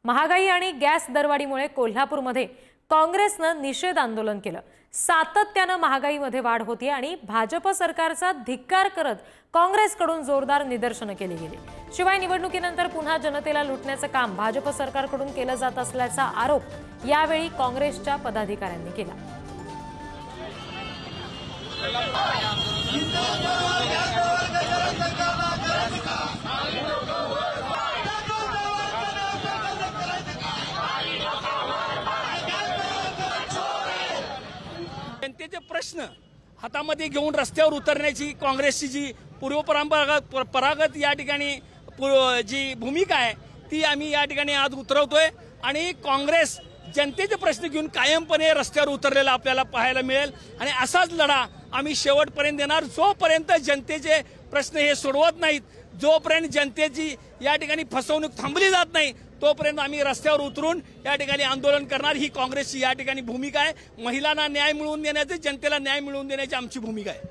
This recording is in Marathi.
महागाई आणि गॅस दरवाढीमुळे कोल्हापूरमध्ये काँग्रेसनं निषेध आंदोलन केलं। सातत्यानं महागाईमध्ये वाढ होती आणि भाजप सरकारचा धिक्कार करत काँग्रेसकडून जोरदार निदर्शनं केली गेली। शिवाय निवडणुकीनंतर पुन्हा जनतेला लुटण्याचं काम भाजप सरकारकडून केलं जात असल्याचा आरोप यावेळी काँग्रेसच्या पदाधिकाऱ्यांनी केला। जनतेचे प्रश्न हातामध्ये घेऊन रस्त्यावर उतरण्याची काँग्रेसची जी पूर्वपरंपरागत या ठिकाणी जी भूमिका आहे ती आम्ही या ठिकाणी आज उतरवतोय आणि काँग्रेस जनतेचे प्रश्न घेऊन कायमपणे रस्त्यावर उतरलेला आपल्याला पाहायला मिळेल आणि असाच लढा आम्ही शेवटपर्यंत देणार। जोपर्यंत जनतेचे प्रश्न हे सोडवत नाहीत, जोपर्यंत जनतेची या ठिकाणी फसवणूक थांबली जात नाही, तोपर्यंत आम्ही रस्त्यावर उतरून या ठिकाणी आंदोलन करणार। ही काँग्रेसची या ठिकाणी भूमिका आहे। महिलांना न्याय मिळवून देण्याची, जनतेला न्याय मिळवून देण्याची आमची भूमिका आहे।